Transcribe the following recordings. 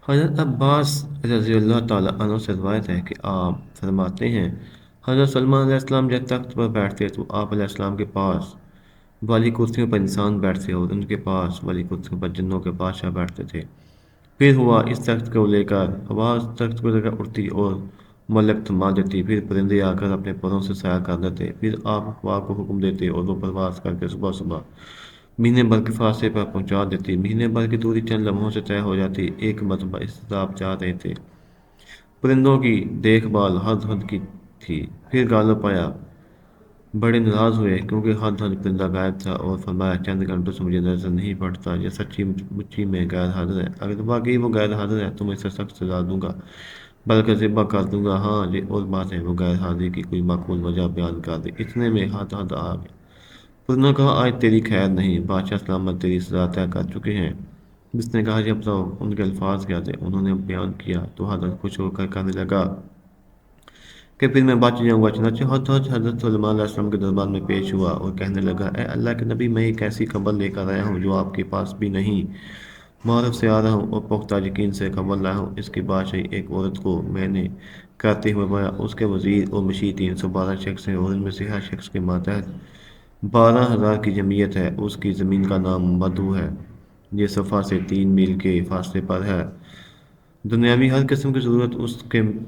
حضرت عباس رضی اللہ تعالیٰ عنہ سے روایت ہے کہ آپ فرماتے ہیں حضرت سلمان علیہ السلام جب تخت پر بیٹھتے تو آپ علیہ السلام کے پاس والی کرسیوں پر انسان بیٹھتے اور ان کے پاس والی کرسیوں پر جنوں کے بادشاہ بیٹھتے تھے۔ پھر ہوا اس تخت کو لے کر آواز تخت کو لے کر اٹھتی اور ملک تھما دیتی، پھر پرندے آ کر اپنے پروں سے سایہ کر دیتے، پھر آپ افواہ کو حکم دیتے اور وہ پرواز کر کے صبح صبح مہینے بھر کے فاصلے پر پہنچا دیتی۔ مہینے بھر کی دوری چند لمحوں سے طے ہو جاتی۔ ایک مرتبہ اضطراب جا رہے تھے، پرندوں کی دیکھ بھال ہدہد کی تھی، پھر غالب آیا، بڑے ناراض ہوئے کیونکہ ہدہد پرندہ غائب تھا اور فرمایا چند گھنٹوں سے مجھے نظر نہیں پڑتا، یہ سچی مچی میں غیر حاضر ہے، اگر واقعی وہ غیر حاضر ہے تو میں اسے سخت سزا دوں گا بلکہ ذبح کر دوں گا۔ ہاں یہ اور بات ہے، وہ غیر حاضری کی کوئی معقول وجہ بیان کر دے۔ اتنے میں ہدہد آ گیا۔ پرندوں نے کہا آج تیری خیر نہیں، بادشاہ سلامت تیری سزا طے کر چکے ہیں۔ جس نے کہا جب بتاؤ ان کے الفاظ کیا تھے، انہوں نے بیان کیا تو ہدہد خوش ہو کر کہنے لگا کہ پھر میں بچ جاؤں گا۔ چنانچہ ہدہد حضرت سلیمان علیہ السلام کے دربار میں پیش ہوا اور کہنے لگا، اے اللہ کے نبی، میں ایک ایسی خبر لے کر آیا ہوں جو آپ کے پاس بھی نہیں، معرف سے آ رہا ہوں اور پختہ یقین سے خبر لایا ہوں۔ اس کی بادشاہی ایک عورت کو میں نے کرتے ہوئے پایا، اس کے وزیر اور مشیر 312 شخص ہیں اور ان میں سے ہر شخص کے ماتحت 12,000 کی جمعیت ہے۔ اس کی زمین کا نام مدھو ہے، یہ صفا سے 3 میل کے فاصلے پر ہے۔ دنیاوی ہر قسم کی ضرورت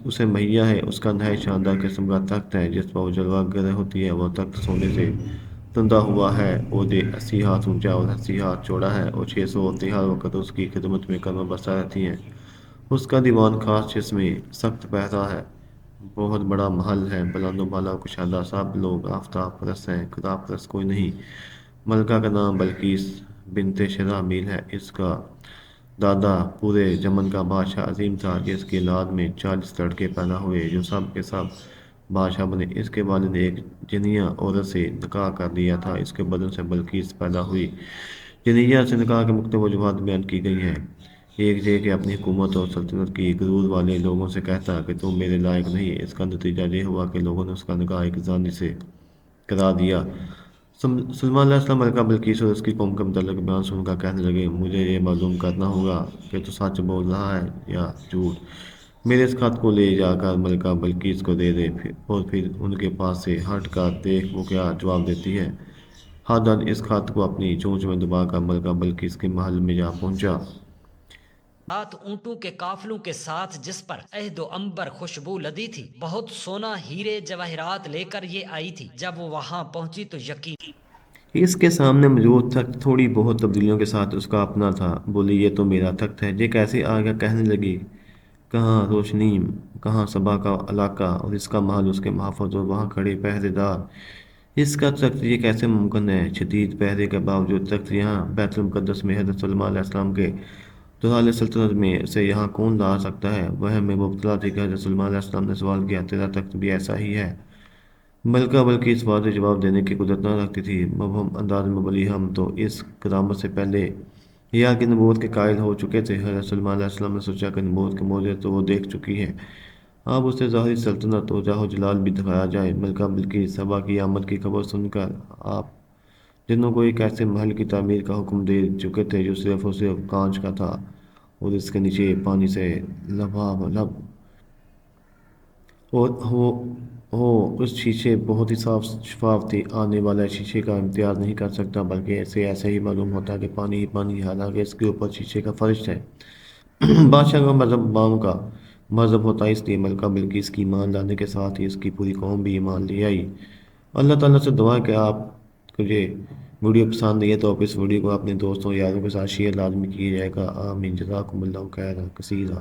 اسے مہیا ہے۔ اس کا نہایت شاندار قسم کا تخت ہے جس پر وہ جلوہ گر ہوتی ہے۔ وہ تخت سونے سے تندہ ہوا ہے اور یہ 80 ہاتھ اونچا اور 80 ہاتھ چوڑا ہے اور 600 عورتیں ہر وقت اس کی خدمت میں قدم بستہ رہتی ہیں۔ اس کا دیوان خاص جس میں سخت پہرا ہے، بہت بڑا محل ہے، بلند و بالا و کشادہ، سب لوگ آفتاب پرست ہیں، خدا پرست کوئی نہیں۔ ملکہ کا نام بلقیس بنت شرحبیل ہے۔ اس کا دادا پورے یمن کا بادشاہ عظیم تھا، جس کی اولاد میں 40 لڑکے پیدا ہوئے جو سب کے سب بادشاہ بنے۔ اس کے والد نے ایک جنیہ عورت سے نکاح کر دیا تھا، اس کے بدن سے بلقیس پیدا ہوئی۔ جنیہ سے نکاح کی مختلف وجوہات بیان کی گئی ہیں۔ ایک یہ کہ اپنی حکومت اور سلطنت کی غرور والے لوگوں سے کہتا کہ تم میرے لائق نہیں۔ اس کا نتیجہ یہ ہوا کہ لوگوں نے اس کا نکاح ایک زانی سے کرا دیا۔ سلیمان علیہ السلام ملکہ بلقیس اور اس کی قوم کے متعلق بیان سن کر کہنے لگے، مجھے یہ معلوم کرنا ہوگا کہ تو سچ بول رہا ہے یا جھوٹ۔ میرے اس خط کو لے جا کر ملکہ بلقیس کو دے دے اور پھر ان کے پاس سے ہٹ کر دیکھ وہ کیا جواب دیتی ہے۔ ہدہد اس خط کو اپنی چونچ میں دبا کر ملکہ بلقیس کے محل میں جا پہنچا۔ سات اونٹوں کے قافلوں کے ساتھ جس پر عہد و عنبر خوشبو لدی تھی، بہت سونا ہیرے جواہرات لے کر یہ آئی تھی۔ جب وہ وہاں پہنچی تو یقین اس کے سامنے موجود تخت تھوڑی بہت تبدیلیوں کے ساتھ اس کا اپنا تھا۔ بولی یہ تو میرا تخت ہے، یہ کیسے آ گیا؟ کہنے لگی کہاں روشنی، کہاں صبا کا علاقہ اور اس کا محل، اس کے محافظ اور وہاں کھڑے پہرے دار، اس کا تخت یہ کیسے ممکن ہے؟ شدید پہرے کے باوجود تخت یہاں بیت المقدس میں حضرت سلیمان علیہ السلام کے دوران سلطنت میں سے یہاں کون لا سکتا ہے؟ وہم میں مبتلا تھی کہ حضرت سلیمان علیہ السلام نے سوال کیا، تیرا تخت بھی ایسا ہی ہے؟ ملکہ بلقیس واضح جواب دینے کی قدرت نہ رکھتی تھی۔ مبہم انداز میں بولی، ہم تو اس کرامت سے پہلے یا کی نبوت کے قائل ہو چکے تھے۔ حضرت سلیمان علیہ السلام نے سوچا کہ نبوت کے معجزے تو وہ دیکھ چکی ہے، اب اسے ظاہری سلطنت اور جاہ و جلال بھی دکھایا جائے۔ ملکہ بلقیس صبا کی آمد کی خبر سن کر آپ جنوں کو ایک ایسے محل کی تعمیر کا حکم دے چکے تھے جو صرف اور صرف کانچ کا تھا اور اس کے نیچے پانی سے لبالب اور اس شیشے بہت ہی صاف شفاف تھی۔ آنے والا شیشے کا امتیاز نہیں کر سکتا بلکہ اسے ایسے ہی معلوم ہوتا کہ پانی ہی پانی ہے، حالانکہ اس کے اوپر شیشے کا فرش ہے۔ بادشاہ کا مذہب بام کا مذہب ہوتا ہے، اس لیے ملکہ بلقیس کی ایمان لانے کے ساتھ ہی اس کی پوری قوم بھی ایمان لے آئی۔ اللہ تعالیٰ سے دعا ہے کہ آپ کو یہ ویڈیو پسند نہیں ہے تو آپ اس ویڈیو کو اپنے دوستوں یاروں کے ساتھ شیئر لازمی کیجیے گا۔ آمین، جزاکم اللہ خیرا کثیرا۔